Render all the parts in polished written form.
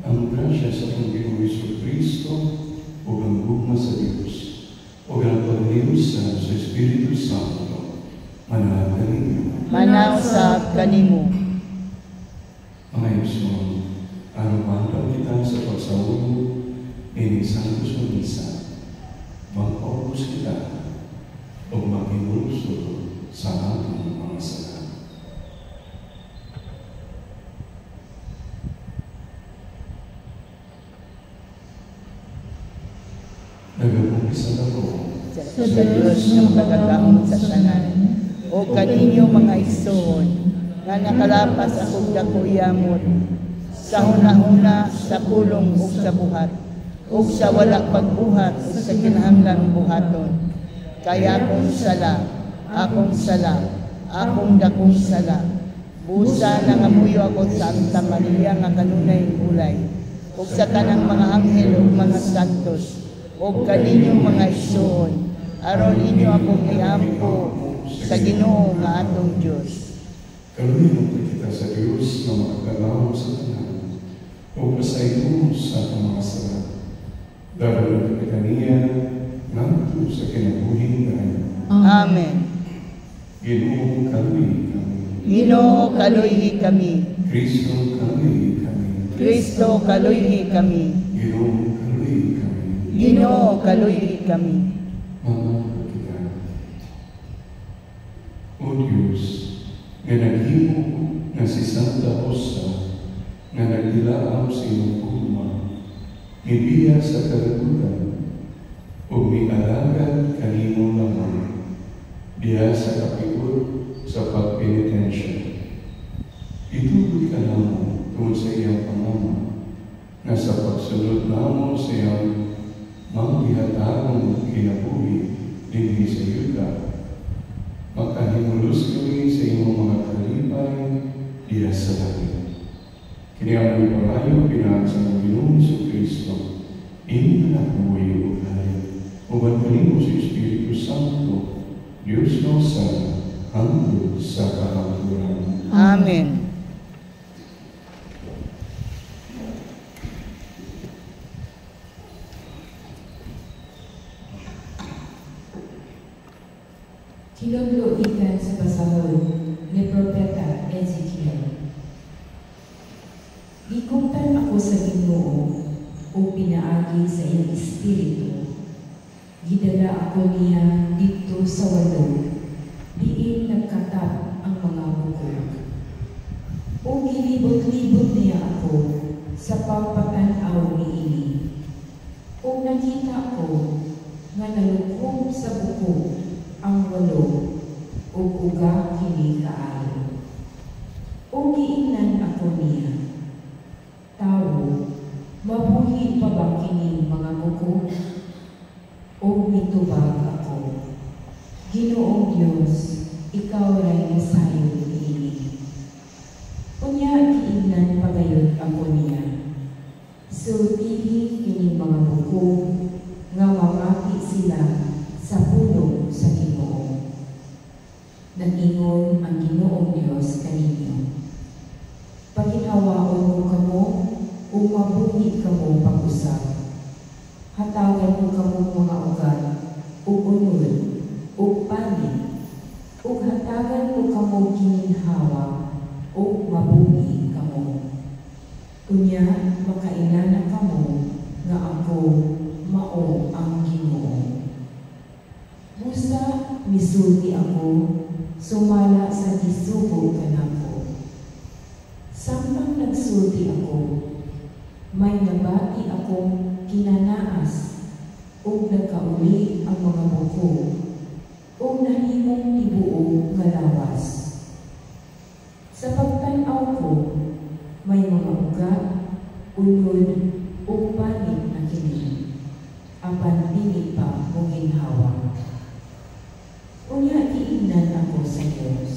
ang grasya sa atong Ginoong Jesucristo o ang gugma sa Dios o ang pagniusan sa Espiritu Santo manaw kanimo. Manaw sa kanimo. Mga Igsoon, araw-araw kita sa pagsaulog ini Santos Misa, mag-opos kita o mag-inulso sa atong mga sala. Nagapumpisa ako Sa Diyos ng pagkakaon sa tanan, o kaninyo mga igsoon, nga nakalapas akong dakuyamot, sa huna-huna, sa pulong ug sa buhat, ug sa wala pagbuhat ug sa kinahanglang buhaton. Kaya akong sala, akong dakong sala. Busa nangamuyo ako sa Santa Maria nga kanunay ulay, ug sa tanang mga anghel ug mga santos, ug kaninyong mga igsoon, aron inyo akong iampo sa Ginoo nga atong Dios. kaluyan kita sa Diyos na makagalaw sa tanan o pasaylo sa atong mga sala. Dahil ang kapitaniya nganto sa kinabuhing ngayon. Amen. Ginoo kaluy kami. Ginoo kaluyi kami. Kristo kaluy kami. Kristo kaluyi kami. Ginoo kaluy kami. Ginoo kaluyi kami. Mga kita. O Diyos, nga naghimo nga si Santa Rosa nga nagdilaam sa iyong kulma, mibiya sa kalabutan o mialagad kanimo lamang diya sa kapigot sa pagpenitensya. Itubod ka namo tungod sa iyang pangama nga sa pagsunod namo sa iyang manggihatagong kinabuhi dinhi sa yuta. Makahimulos kami sa imong mga kalipay diya sa langit. Kini ang palayo pinag sa Ginoong Jesucristo, iyong nabuhay o kaya, uban kanimo sa Espiritu Santo, Diyos ng sana, hangtod sa kahapturan. Amen. Kinugluikan sa pasahod ni Propeta Ezekiel. Gikumtan ako sa Ginoo o pinaagi sa iyang espiritu. Gidala ako niya dito sa walo, diin nagkatap ang mga buko. O gilibot-libot niya ako sa pagpatanaw niini. O nakita ko nga nalukom sa buko ang walo o uga kini kaayo. O giingnan ako niya, tao, mabuhi pa ba kini mga buko? O mitubag ako, Ginoong Diyos, ikaw ray nasayo niini. Unya giingnan pagayon ako niya, sultihi kini mga buko nga mamati sila sa pulong sa Ginoo. Nag-ingon ang Ginoong Diyos kaninyo, paginawaon mo kamo o mabuhi kamo pag-usap. Hatagan mo kamo mga ugat o unod o panin o hatagan mo kamo gininhawa o mabuhi kamo. Kunya makailana kamo nga ako mao ang Ginoo. Busa misulti ako, sumala sa gisugo kanako. Samtang nagsulti ako, may nabati akong kinanaas o nagkauli ang mga buko o nahimong tibuo nga lawas. Sa pagtanaw ko, may mga ugat, unod o panig na kini, apan dili pa mong ginhawa. Unya giingnan ako sa Diyos.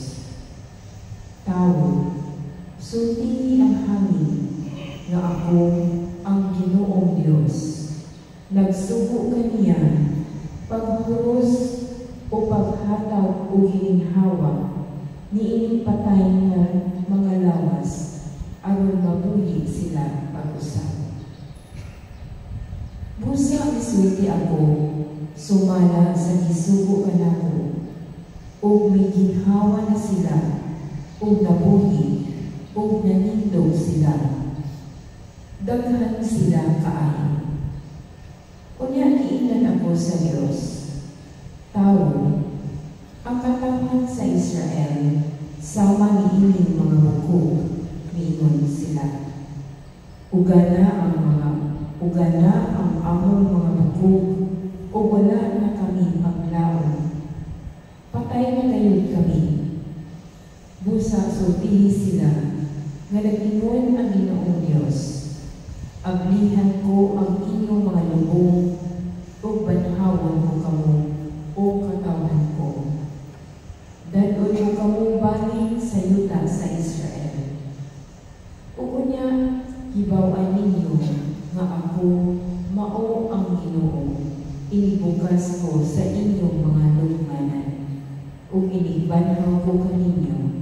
Tao, sultihi ang hangin nga ako ang Ginoong Diyos. Nagsugo kaniya paghuros o paghataw o gininhawa niining patay nga mga lawas aron mabuhi sila pag-usap. nagsulti ako, sumala sa gisugo kanako, ug may ginhawa na sila, ug nabuhi, ug nanindog sila. Daghan sila kaayo. Unya giingnan ako sa Dios. Tao, ang katawan sa Israel, sama niining mga bukog, miingon sila. Ugana ang among mga bukog, o wala na kami paglaon. Patay na gayud kami. Busa sultihi sila, nga nag-ingon ang Ginoong Dios. Ablihan ko ang inyong mga lubong, o banhawon ko kamo, o katawan ko. Danon ko kamo baling sa yuta sa Israel. Ug unya, hibaw-an ninyo nga ako mao ang Ginoo. Inibukas ko sa inyong mga lubnganan, ug inibanhaw ko kaninyo,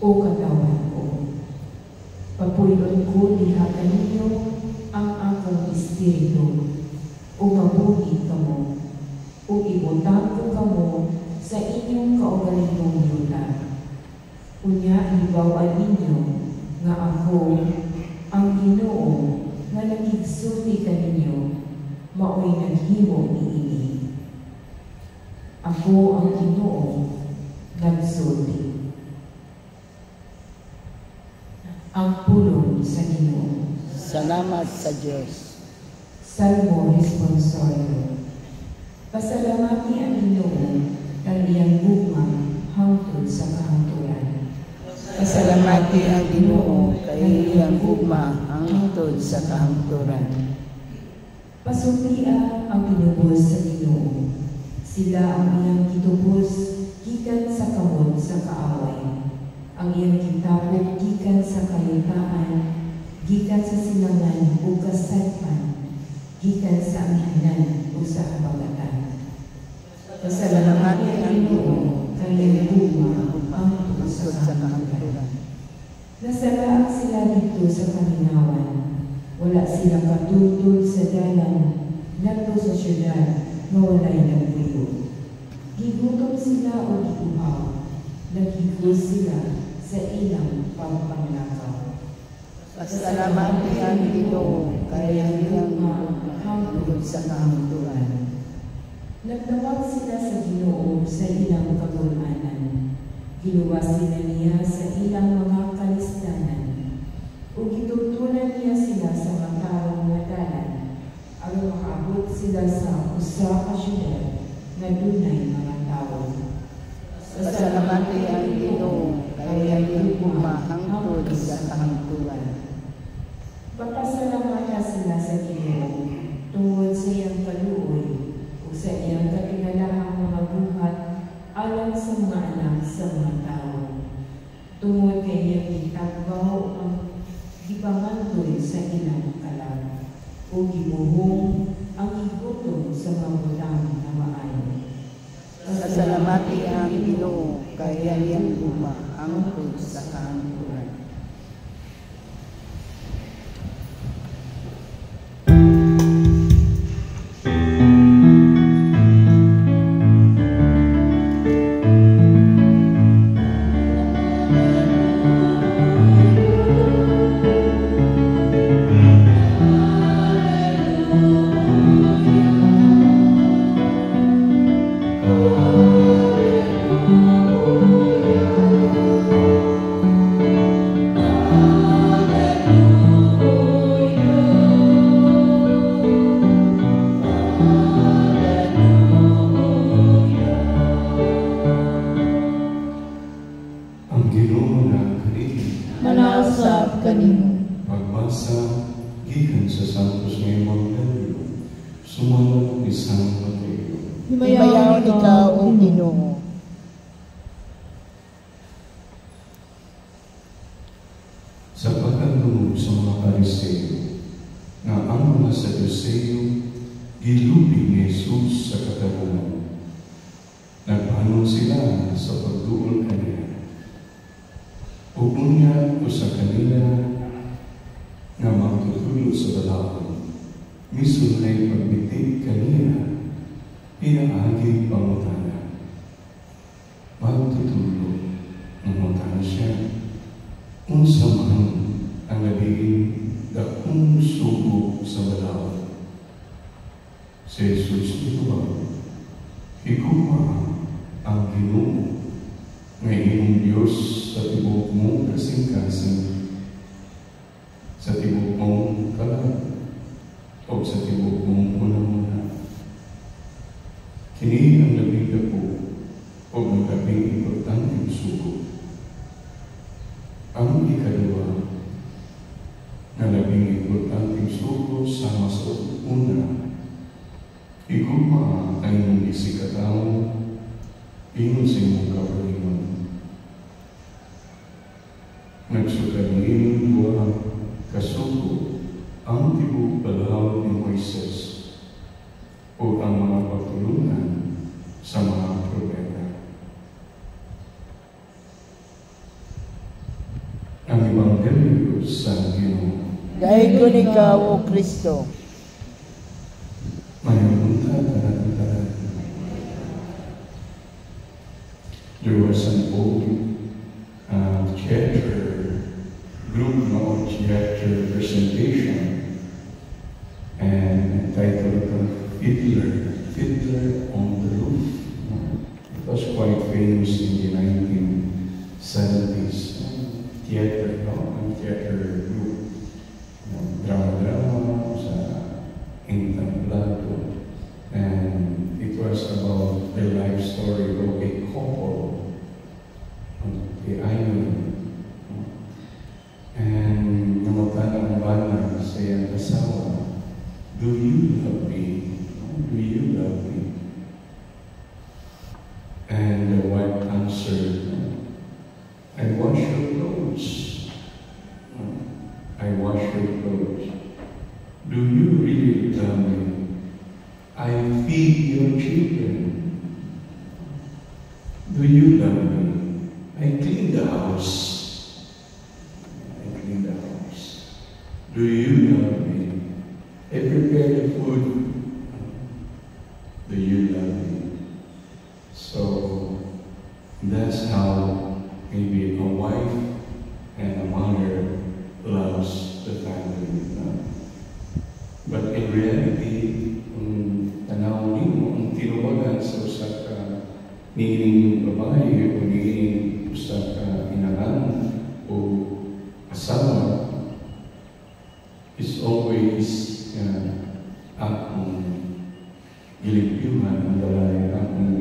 o katawan ko. Papuyon ko diha kaninyo ang akong espiritu, o mabuhi kamo, o ibutang ko kamo sa inyong kaugalingong yuta. Unya hibaw-an ninyo nga ako ang Ginoo nga nagigsulti kaninyo, mao'y naghimo niini. Ako ang Ginoo nagsulti. Ang pulong sa Ginoo. Salamat sa Diyos. Salmo Responsorio. Pasalamati ang Ginoo kang iyang gugma hangtod sa kahangturan. Pasalamati ang Ginoo kay iyang gugma hangtod sa kahangturan. Pasupia ang pinubos sa Ginoo. Sila ang iyang kitubos gikan sa kamot sa kaaway. Ang iyang kitapog gikan sa kayutaan, gikan sa silangan o kasadpan, gikan sa amihanan o sa habagatan. Pasalamati ang Ginoo kay iyang gugma hangtod sa kahangturan. Nasaraan sila dito sa kaminawan. Wala silang katutol sa dalan, nato sa syudad, na wala'y nagpuyo. Gigutom sila o giguhaw, naghigos sila sa ilang pagpanglakaw. Pasalamati ang Ginoo kay iyang hangtod sa kahangturan. Nagtawag sila sa Ginoo sa ilang kagulanan. Giluwas sila niya sa ilang mga kalistanan. O gitutunan niya sila sa matarong nga dalan, aron makaabot sila sa usa ka syudad nga dunay mga tawo. Pasalamati ang Ginoo kay iyang gugma hangtod sa kahangturan. Papasalamata sila sa Ginoo tungod sa iyang kaluoy o sa iyang katingalahang mga buhat alang sa mga anak sa mga tao. Tungod kay iyang gitagbaw ang gipangantoy sa ilang kalag, o gibuhong ang igutom sa mga butang na maayo. Pasalamati ang Ginoo kay iyang gugma hangtod sa kahangturan. Manausap kanimo. Pagbasa gikan sa Santos nga Ebanghelyo sumanod ni San Mateo. Himayaw ikaw, O Ginoo. Sa pagkatulog sa mga Pariseo, nga ang mga Saduseo gilupig ni Jesus sa katarungan. Nagpanon sila sa pagduol kaniya. Upunya ko sa kanila nga magtutulo sa balakon, Mismo na ipagbitig kaniya, pinaagi pangutana. Magtutulog, mangutana siya. Unsa man ang nabiging dakong sugo sa balaw. Si Jesus ito ba? Higuma ang Ginoo ng iyong Diyos sa tibok mong kasing-kasing, sa tibok mong kalag, o sa tibok mong unang-una. Kini ang labing dako o ang labing importanteng sugo. Ang ikalawa na labing importanteng sugo sama sa una, higuma ay mong isikataw ingon sa imong kaugalingon. Nagsugad nining duha kasugo ang tibok balahaw ni Moises o ang mga pagtulungan sa mga propeta. Ang Ebanghelyo sa Ginoo. Dahil ko ikaw, O Kristo. Mayroon tanan. There was an old theater group of theater presentation and entitled Fiddler on the Roof. It was quite famous in the 1970s. Theater group. Drama sa entablado. And it was about the life story of a couple on the island. And namatala ang bana sa iyang asawa, do you love me? Do you love me? And the wife answered, I wash your clothes. I wash your clothes. Do you really love me? I feed your children. Do you love me? I clean the house. Do you love me? I prepare the food. Do you love me? So that's how maybe a wife and a mother loves the family. But in reality, tanaw nimo ang tinuwagan sa usa ka nining babae o nining usa ka inanan o asawa is always akong gilipiuhan ang balay, akong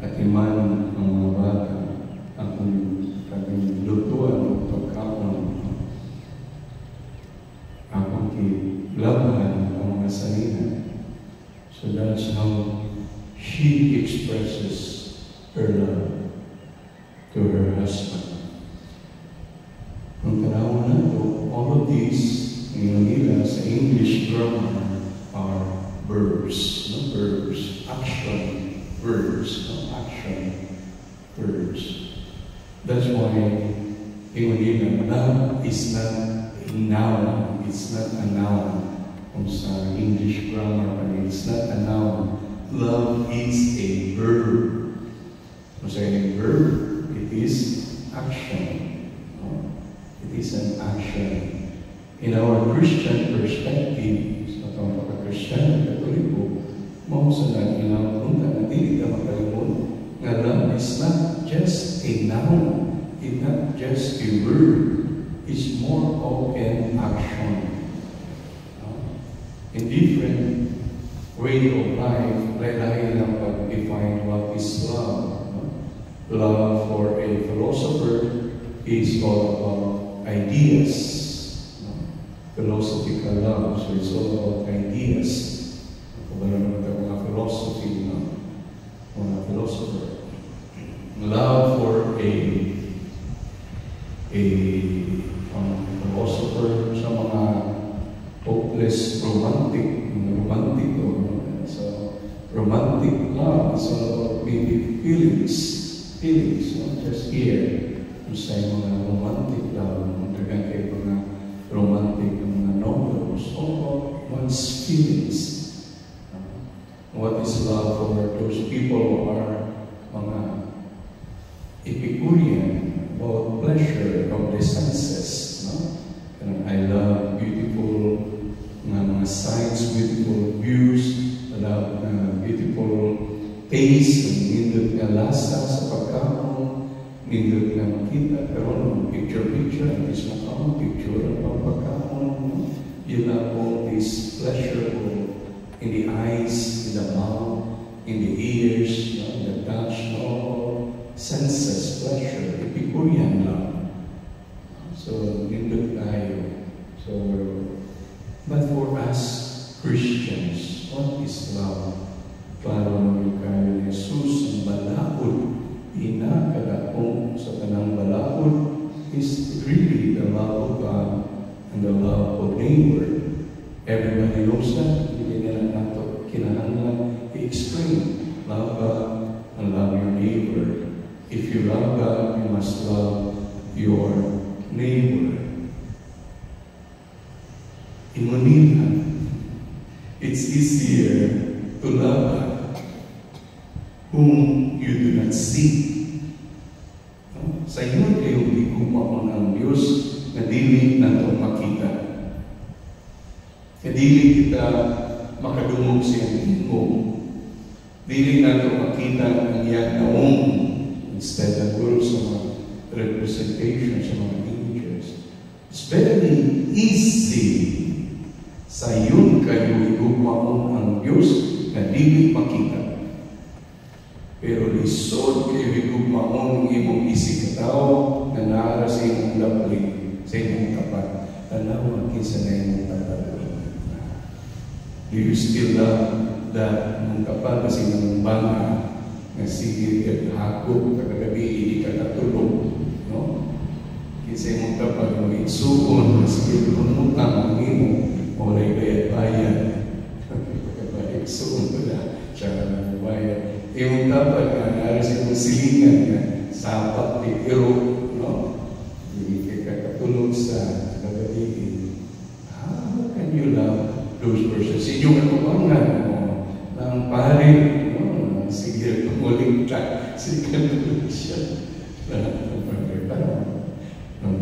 atiman ang mga bata, akong lutuan o pagkaon, akong kilabahan ang mga salina. So that's how she expresses her love to her husband. Kung tanawin nato, all of these nila sa English grammar are verbs, no verbs, action verbs, no action verbs. That's why nila love is not a noun, it's not a noun. Kung sa English grammar, it's not a noun. Love is a verb. Kung sa verb, it is action. It is an action. In our Christian perspective, sa itong pagka-Christian, Katoliko, mahusalan inapunta na dili ka makalimon nga love is not just a noun, it's not just a word, it's more of an action. In different way of life, lain lang pag-define what is love. Love for a philosopher is all about ideas. Philosophical love, so it's all about ideas. Kung ano naman ito mga philosophy, mga philosopher. Love for a philosopher sa mga hopeless romantic. So romantic love is all about maybe feelings, not just here. Kung sa mga romantic love, dagan kayo mga romantic mga novels, all about one's feelings. His love for those people who are mga Epicurean, about pleasure of the senses. No? And I love beautiful mga sights, beautiful views, I love beautiful taste, nindot nga lasa sa pagkaon, nindot nga makita, pero picture-picture, at least makaon, picture ang pagkaon. No? You love all this pleasure in the eyes, in the mouth, in the ears, no? In the touch, all senses, pleasure, Epicurean love. So, nindot tayo. So, but for us Christians, what is love? Klaro naman kayo ni Jesus, ang balaod, pinakadakong sa kanang balaod is really the love of God and the love of neighbor. Everybody knows that. Hindi nila nato kinahanglan i-explain. Love God and love your neighbor. If you love God, you must love your neighbor. In Manila, it's easier to love God whom you do not see. Sa iyo kayo ikumaon ang Diyos na dili nato makita. Na dili kita makadungog siyang ingong. Dili nato makita ang iyang naong. Instead of words sa mga representation sa mga images. It's very easy sa iyon kayo ikumaon ang Diyos na dili makita. Pero lisod kayo ikumaon ang imong isig katao na naara sa imong lapli, sa imong tapat. Tanaw ang kinsa na imong tapat. Do you still love that mong kapat na silang banga na sige hako kagabi hindi ka natulog, no? Kinsa imong tapat mo igsuon na sige kumutang ang imo walay bayad-bayad. Pagkabayad igsuon ko na siya na bayad. Imong tapat na naara sa imong silingan na sapat ni Iro, no? Hindi ka katulog sa kagabi. How can you love those persons? Inyong katubangan mo ng pare, no? Sige, tumuling ka. Sige, katulog siya.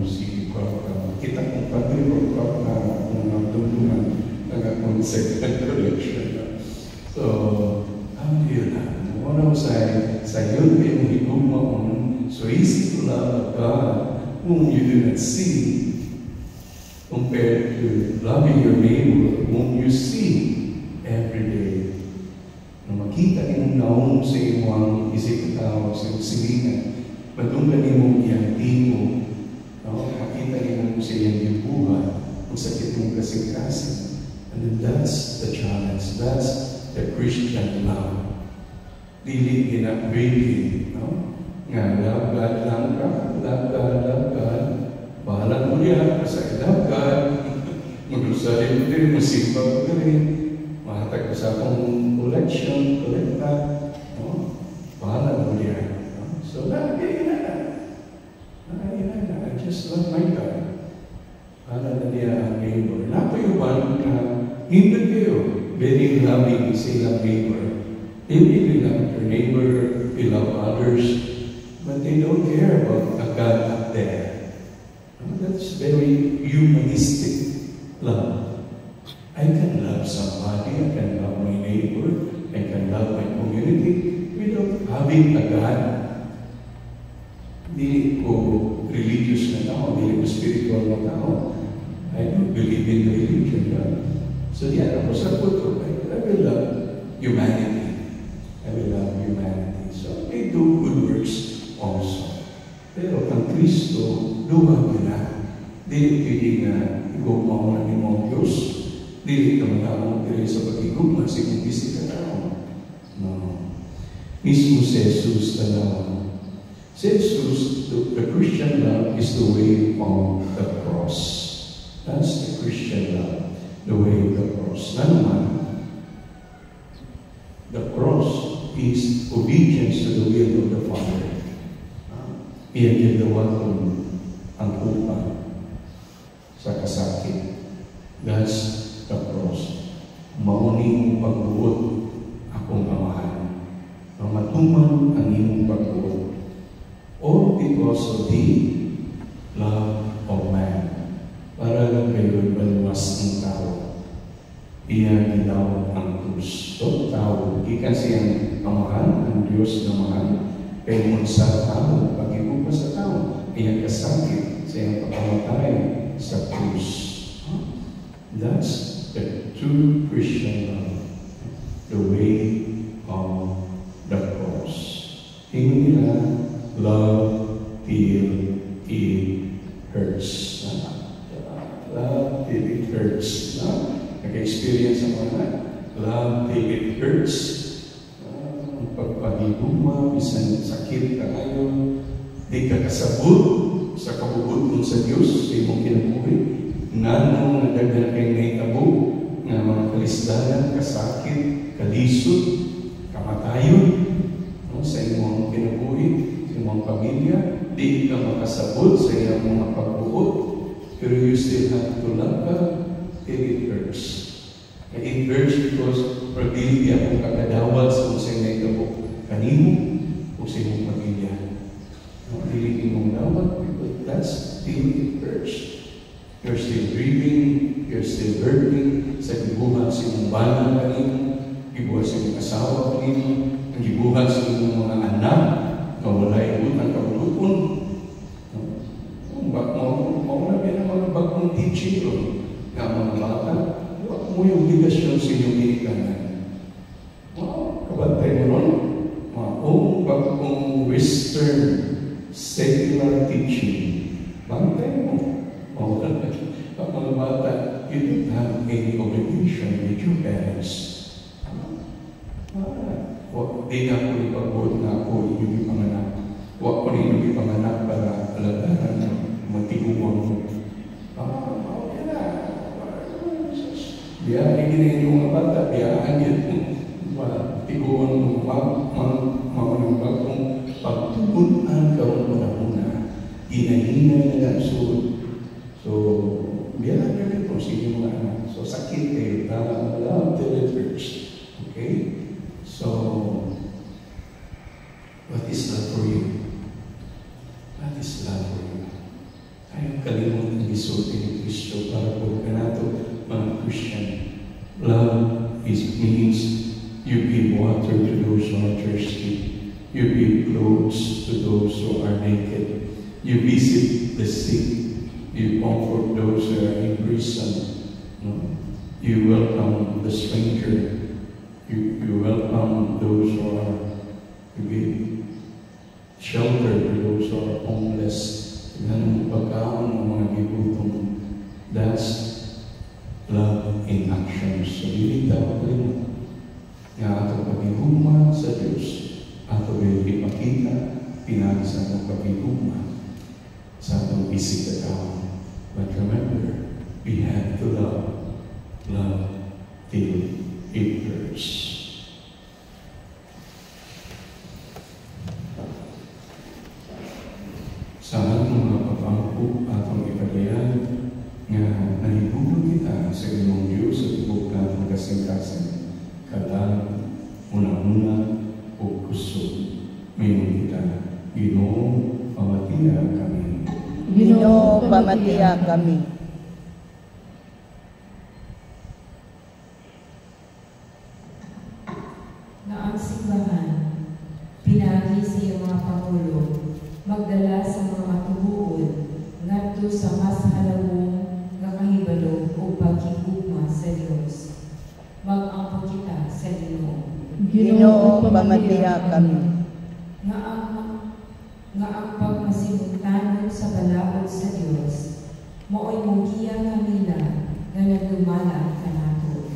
Sige, kita kong padre ko na nagdunduman nag-concept and collection. So, how do you love? One of sa yun kayong higumaon, so easy to love God whom you do not see compared to loving your neighbor whom you see every day. Nung makita imong naong sa imong isip tao, sa imong silingan, matunggan imong iyang timo, makita imong sa iyang buhay, kung sakit mong kasing-kasing. And then that's the challenge. That's the Christian love. Dili ginapwede, no? Nga, love God lang ka, love God, love God. Bahala mo niya, kasi love God. Maglusarin mo din, masimba mo din. Mahatag ko sa akong collection, kolekta. No? Bahala mo niya. No? So, lagi na. I just love my God. Bahala na niya ang neighbor. Napayuban ka, hindi kayo very loving sa ilang neighbor. They really love their neighbor, they love others, but they don't care about a God up there. That's very humanistic love. I can love somebody, I can love my neighbor, I can love my community without having a God. Dili ko religious na tao, dili ko spiritual na tao. I don't believe in religion. So ako sa puto, I will love humanity. I will love humanity. So they do good works also. Pero ang Kristo, luwag nila. Dili pwede na igugmaw na ni mga Diyos. Dili ka matawag dili sa pag-igugma sa kong bisig ka tao. No. Mismo si Jesus talawa. Si Jesus, the Christian love is the way of the cross. That's the Christian love, the way of the cross. Naman, the cross is obedience to the will of the Father. Iyan ginawa ang upa sa kasakit. That's the cross. Mauning pagbuot akong Ama. human ang imong pagbuot. All because of the love of man. Para lang kayo baluwas ng tao. Iya ginawa ang krus. So, tao, ikan siyang pamahal, ang Diyos na mahal. Kaya mo sa tao, pag-ibo pa sa tao, iya kasakit sa iyang pagkamatay sa krus. That's the true Christian love. The way of the cross. Hindi nila love till it hurts. Love till it hurts. Nag-experience ang mga love till it hurts. Pagpagiguma, bisan sakit ka kayo, di ka kasabot sa kabubot sa Diyos, sa imong kinabuhi. Nanong nadagdag kay naitabo nga mga kalisdanan, kasakit, kalisod, kamatayon, sa imong kinabuhi, sa imong pamilya, di ka makasabot sa iyong mga pagbuot, pero you still have to love God till it hurts. It hurts because pagdili akong kakadawal sa usay na itabo kanimo o sa imong pamilya. Pagdili imong dawal, that's till it hurts. You're still grieving, you're still hurting sa gibuhat sa imong bana kanimo, gibuhat sa imong asawa kanimo, ang gibuhat sa imong mga anak, kawalay utang kabulupon. Mauna ba na mga bagong teaching doon na mga bata, huwag mo yung obligasyon sa inyong ginikanan. Kabantay mo ron, maong bagong Western secular teaching, bantay mo. Pag mga bata, you don't have any obligation with your parents. Di na ko ipagbuot na ako inyong ipanganak. Huwag ko rin inyong ipanganak para aladaran ng matiguan mo. Okay na. Biyahin din yung mga bata, biyahan din. Tiguan mo, mga bagong pagtugunan ka muna. Hinahinay na lang suot. So, biyahan nyo rin po sa inyong mga anak. So, sakit kayo. Love till it hurts. Okay? So, what is love for you? What is love for you? Ayaw kalimutan isulti ni Kristo para po ka nato mga Christian. Love means you give water to those who are thirsty. You give clothes to those who are naked. You visit the sick. You comfort those who are in prison. You welcome the stranger. You welcome those who are, you give shelter to those who are homeless. Ganun pagkaon ng mga gigutom. That's love in action. So, hindi dapat rin nga ato pagiguma sa Diyos. Ato rin ipakita, pinagsa ng pagiguma sa atong isip at tao. But remember, we have to love till it hurts. Sa atong mga papangko, atong ipadayan, nga nahibulog kita sa imong Diyos at ibog natong kasing-kasing, kalag, una-una, o kusog. Mayroon kita, Ginoong pamatiya kami. Ginoo, pamatiya kami. Na ang simbahan, pinagi sa iyong mga pangulo, magdala sa mga matubuon, ngadto sa mas halawong nga kahibalo o pagkigugma sa Dios. Mag-ampo kita sa Ginoo. Ginoo, pamatiya kami. Nga ang pagmasimutanon sa balaod sa Dios, mooy mugiya kanila nga nagdumala kanato.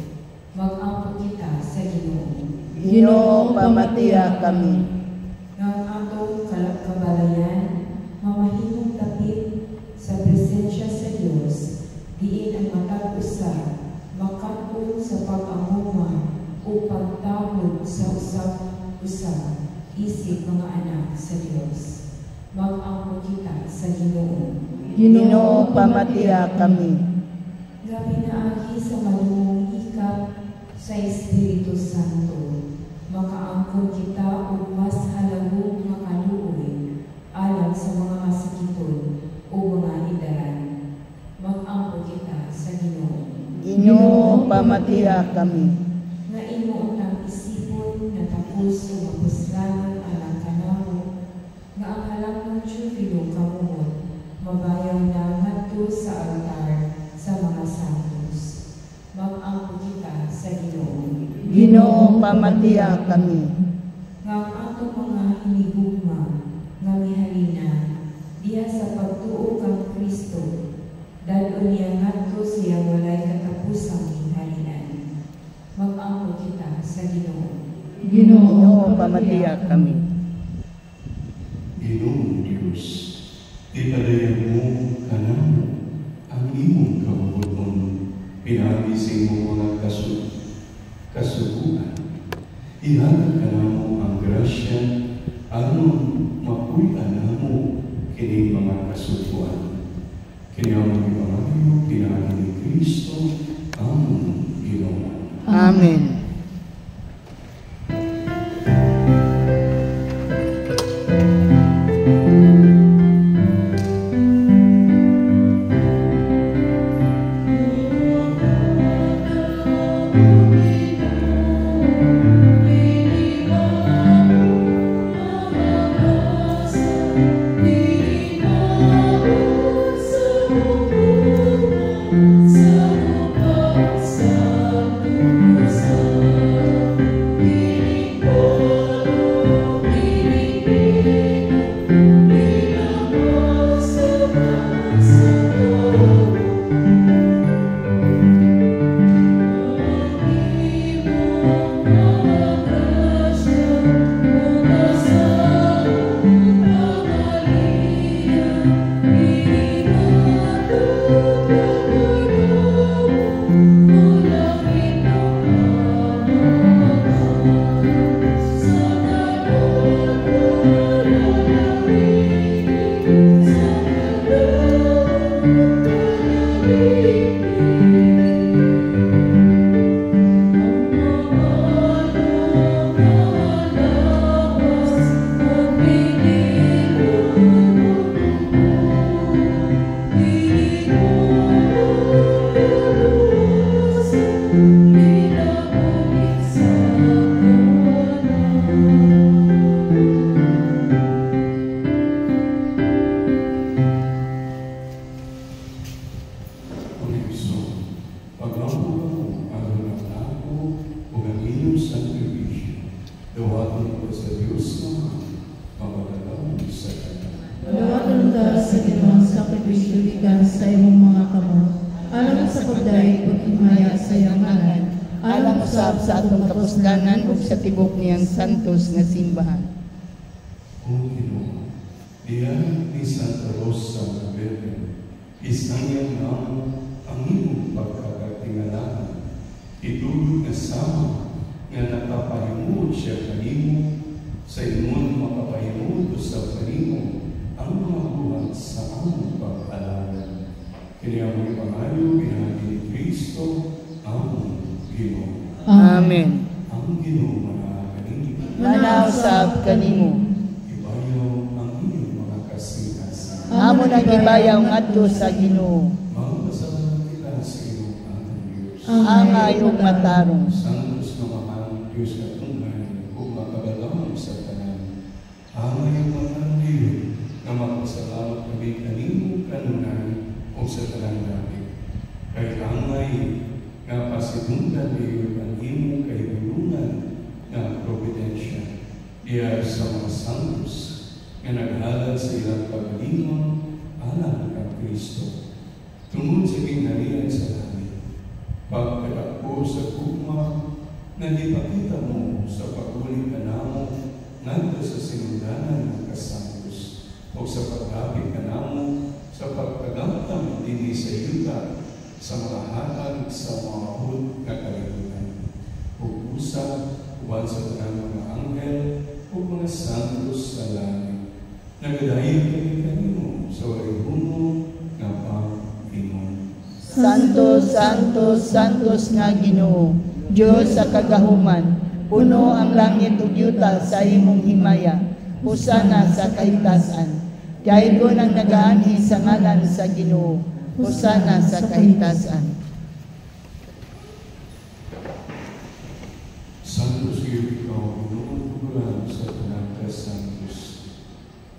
Mag-ampo kita sa Ginoo. Ginoo, pamatiya kami. Ng atong kabalayan, mamahimong tapit sa presensya sa Dios, diin ang matag usa, makapon sa pag-amuma o pagtawod sa usap-usap, isip mga anak sa Dios. Mag-ampo kita sa Ginoo. Ginoo, pamatiya kami. Grabe na agi sa malumong hikap sa Espiritu Santo. Makaangkon kita o mas Ginoo, pamatiya kami. Nga imo ang isipon nga tapos o mapuslanan alang kanamo, nga ang halakang Teofilo kamuhon, mabayaw na ngadto sa altar sa mga santos. Mag-ampo kita sa Ginoo. Ginoo, pamatiya kami. Nga ang atong mga hinigugma, nga mihalina, diha sa pagtuo kang Kristo, dalo niya ngadto siya walay katapusang hingalian. Mag-ampo kita sa Ginoo. Ginoo, pamatiya kami. Ginoong Diyos, ipadayan mo kanamo ang imong kabubuton, pinagising mo mga kasubuan. Ihatag kanamo ang grasya aron mapuy-an namo kini mga kasubuan. Kini ang mga pinagi ni Kristo ang Ginoo. Amen. Sa atong kapuslanan ug sa tibok niyang santos nga simbahan. O Ginoo, diyan ni Santa Rosa nga Virgen, isangyan namo ang imong pagkakatingalahan. Itulog na sama nga nakapahimod siya kanimo, sa imong makapahimod sa kanimo ang mga buhat sa among pag-alaman. Kini among pangayo pinagi ni Kristo ang Ginoo. Amen. Ang Ginoo manaw kanimo. Manausab kanimo. Ibayaw ang inyong mga kasing-kasing. Amo nang ibayaw ngadto sa Ginoo. Magpasalamat kita sa iyong ating Diyos. Ang ayong matarong. Santos na mahal Diyos na tunay kung makabalaw sa tanan. Ang ayong mahal Diyos na magpasalamat kami kanimo kanunay o sa tanan namin. Kay angay nga pasidunggan niyo ang imong kahibulungan na providensya diya sa mga santos nga naghalad sa ilang pagalingon alang kang Kristo. Tungod sa gingharian sa langit, pagkadako sa gugma na ipakita mo sa pag-uli ka namo ngadto sa sinundanan ng kasantos o sa paghapit ka namo sa pagkagamtam dinhi sa yuta sa mga hatag sa mga mahod na kalibutan. O usa, uban sa tanang mga anghel, o mga santos sa langit. Nagadayon kami kanimo sa warihuno nga Panginoon. Santos, Santos, Santos nga Ginoo, Diyos sa kagahuman, puno ang langit ug yuta sa imong himaya, husana sa kahitasan. Daigon ang nagaanhi sa ngalan sa Ginoo, husana sa kahitasan. ikaw inuutulan sa Panagkas Santos.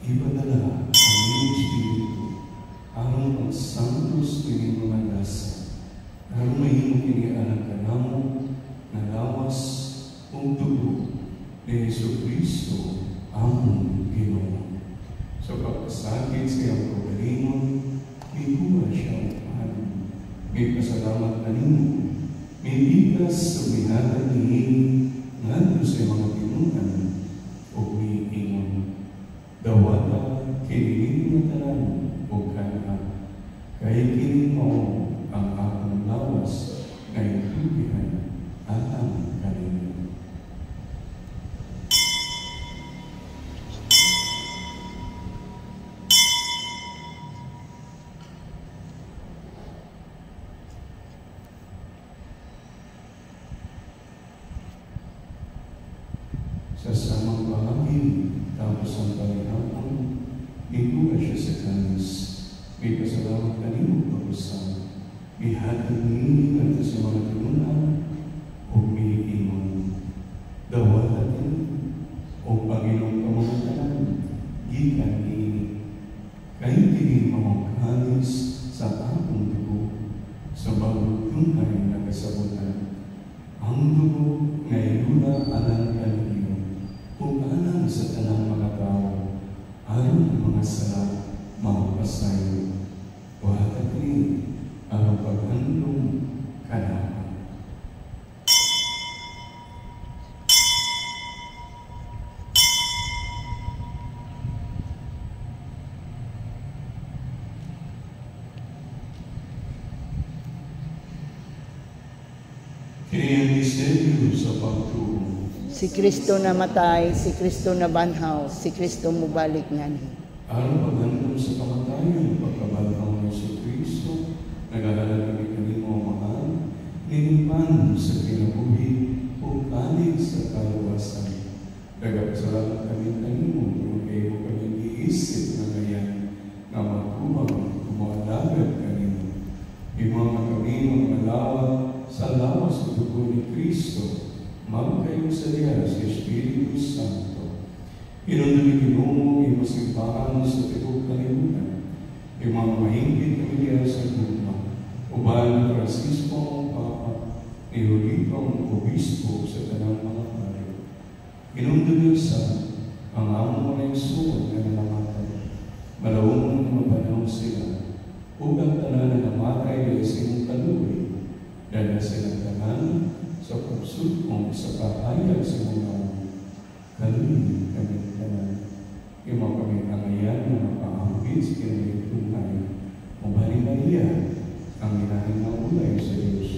Ipadala ang iyong Espiritu aron ang Santos kini mga dasa. Aron mahimo kini anak kanamo na lawas ug dugo ni Jesucristo among Ginoo. Sa pagpasakit sa iyang kaugalingon, miguha siya ang may pasalamat na nimo. May bigas sa binatang nihin ngadto sa mga tinunan o may ingon. Dawata kini nga tanan o kana. Kaya kini mo ang akong lawas na itubihan at ang kanino. Sa samang bahagi, tapos ang panihapon, iguha siya sa kanis. May pasalamat kanino pag-usap. May hatag nini at sa mga tinunan o may ingon. Dawatan o Panginoong pamamatanan, gikan ini. Kayo kini mga kanis sa akong dugo, sa bawat tunay na kasabutan. Ang dugo ngayon na alang kanino. Kung alam sa tanang mga tao, ayon ang mga sala, mapapasayo, wahat rin ang paghandong kanapan. Kini ang misteryo sa pagtuo. Si Kristo namatay, si Kristo nabanhaw, si Kristo mubalik ngani. Aron paghandom sa kamatayon, pagkabanhaw ng Jesucristo, nag-aalala kami kanimo mahal, nilipan sa kinabuhi o kalig sa kaluwasan. Nagapasalamat kami kanimo, kung kayo kami iisip na ngayon, na magkumang kumalagat kanimo. Imang kami mga lawat sa lawas ng dugo ni Kristo, magkayo sa diya sa Espiritu Santo. Inundang ikinumo, imasimbahan sa tibok kalimutan. Imang mahingit kami diya sa luma. Uban ni Francisco ang Papa, ni Julito ang Obispo sa tanang mga pari. Inundang sa ang among mga isuon na namatay. Malawang na mapanaw sila. Ugang tanan na namatay dahil sa imong kaluwi. Dahil silang tanan sa pagsugpong sa kahayag sa mga kaluwi kami tanan. Imaw kami angayan na mapaambit sa kinalit tunay. Mubali Maria, ang inahin na ulay sa Diyos.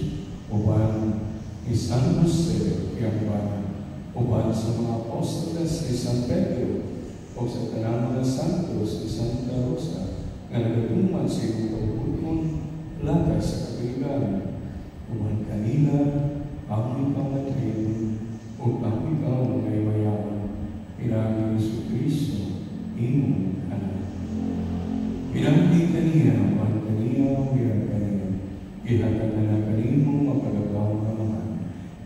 Uban ni San Jose, yung banan. Uban sa mga apostoles ni San Pedro, o sa tanang mga santos ni Santa Rosa, na nagatuman sa iyong kabuton, lakay sa kabiligan. Uban kanila, ang ipamatayin, o ang ikaw ngay mayaman, pinagin Jesucristo, imong anak. Pinagin kaniya, uban kaniya, pirang kaniya, ihatag na kanino mapagagawa ka naman.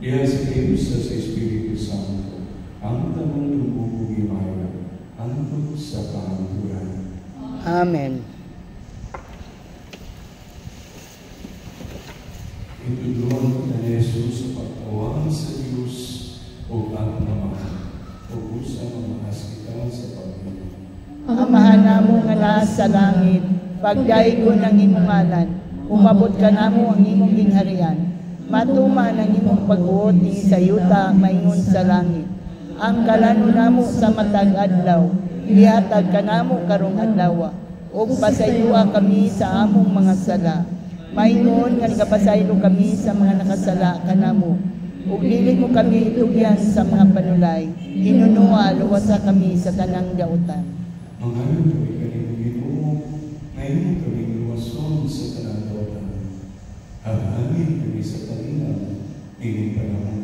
Diya sa Diyos sa Espiritu Santo, ang tamang tumubo gimaya, antog sa kahanturan. Amen. Itudulungan ko na Jesus sa pagtawang sa Diyos o ang naman, o busa mamahas kita sa Panginoon. Amahan namo nga nasa langit, pagdaygo ng imong ngalan, umabot ka namo ang imong gingharian. Matuman ang imong pagbuot ni sa yuta maingon sa langit. Ang kalano namo sa matag adlaw, ihatag ka namo karong adlaw. Ug pasayloa kami sa among mga sala. Maingon nga nagapasaylo kami sa mga nakasala kanamo. Ug dili mo kami itugyan sa mga panulay. Hinunua luwasa kami sa tanang dautan. Mangayon kami kanino Ginoo, ngayon kami luwason sa tanang dautan. Hangin kami sa talingan, ining panahon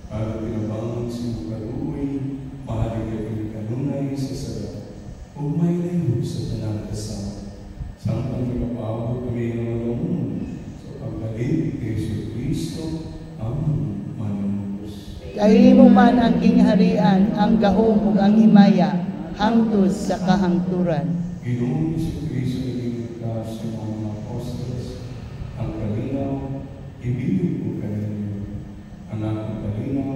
para pinabangon sa mga kaluoy, mahalig kami kanunay sa sala, ug may layo sa tanang kasama. Samtang nagapabot kami ng alamun sa pagbalik kay Jesucristo ang manunubos. Kay imo man ang kingharian, ang gahom ug ang himaya, hangtod sa kahangturan. Ginoong Jesucristo, ibig ka sa mga apostles, ang kalinaw, ibig ko kaninyo. Ang akong kalinaw,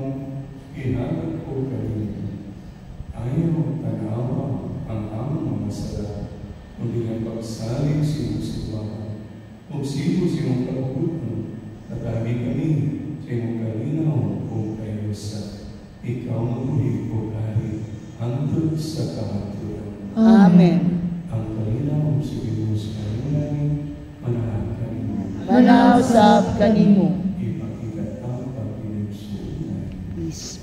ihanap ko kaninyo. Ayaw tanawa ang among mga sala, kundi ang pagsalig sa iyong simbahan. Kung sino sa iyong kabubutan, tatabi kami sa iyong kalinaw kung kayo sa ikaw mabuhi o kahit hangtod sa kahaturan. Amen. Ang kalinaw sa Diyos kanunay, manahan kanino. Manausap kanimo. Ipakita ang pagpinagsuunay. Peace.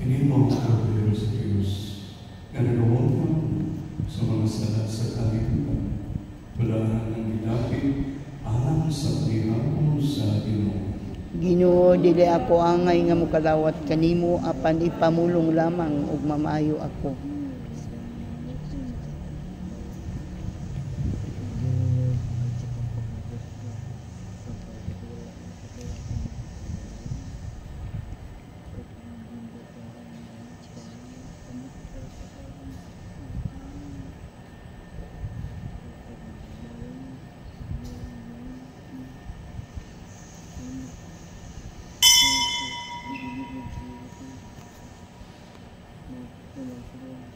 Kinimo ang Kordero sa Diyos na nagawang sa mga sala sa kalibutan. Walaan ang gilapit alang sa pihapon sa Ginoo. Ginoo, dili ako angay nga mokalawat kanimo, apan ipamulong lamang ug mamayo ako. Thank you.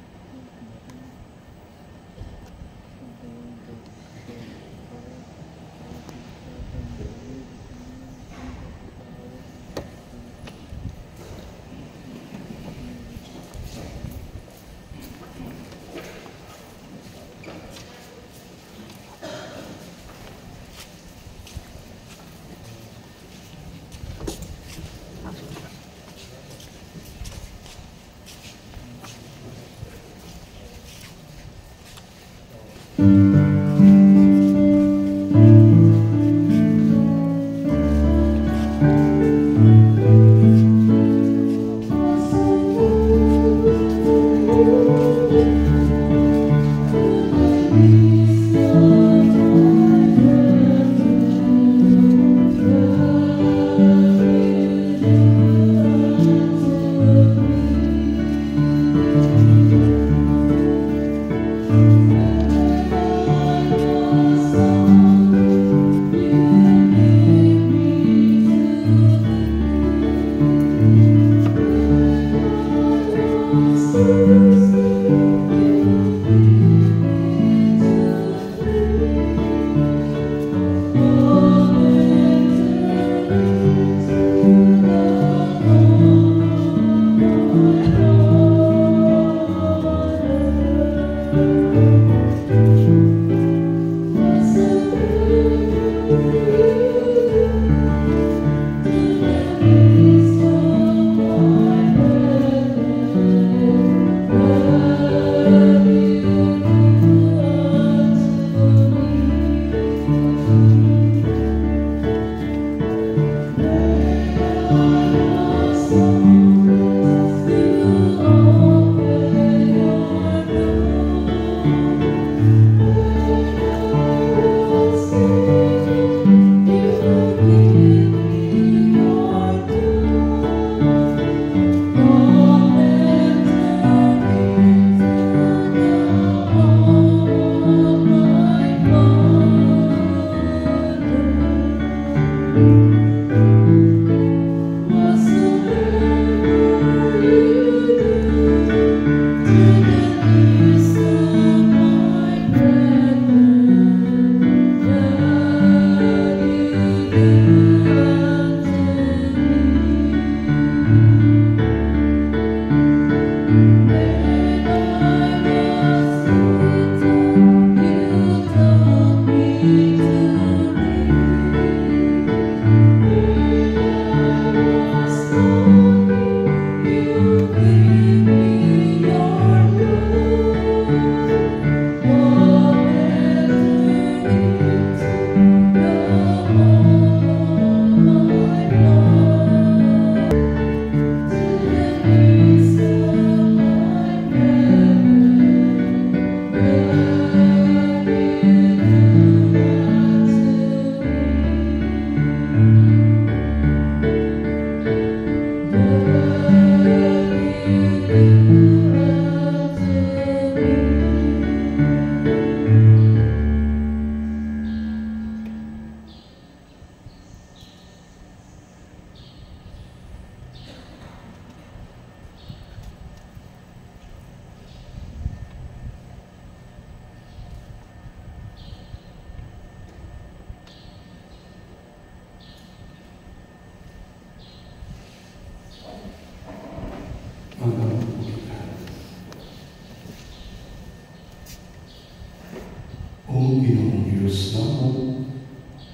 O Ginoong Diyos naman,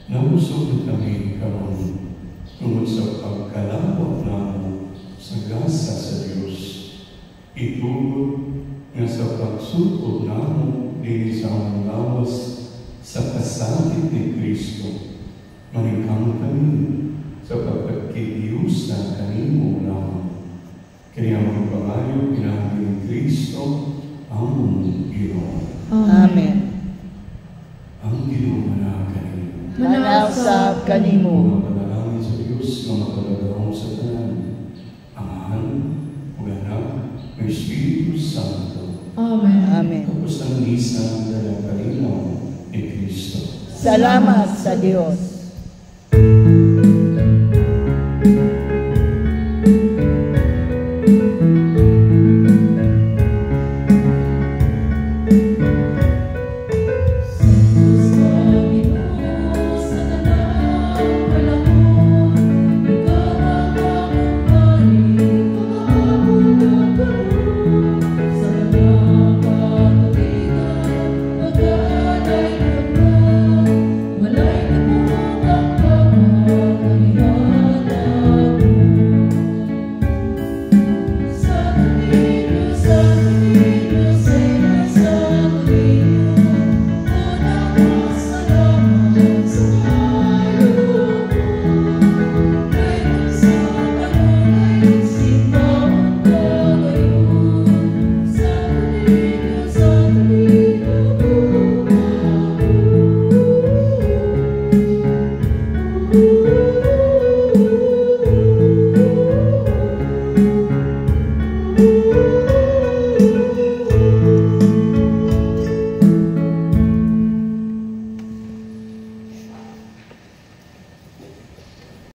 namusod kami karon tungod sa pagkalawat namo sa gasa sa Diyos. Itugod nga sa pagsukod namo din sa among lawas sa kasakit ni Kristo, maningkang kami sa pagkakidiyos na kanimo lamang. Kaya ang pangayo pinahagi ni Kristo ang Ginoo. Amen. Ang Ginoo manaag kanimo. Manausap kanimo. Mga panalangin sa Diyos nga makadagahong sa tanan, Amahan, ug Anak, ug Espiritu Santo. Amen. Amen. Tapos ang misa ng dalakalinaw ni Kristo. Salamat sa Diyos.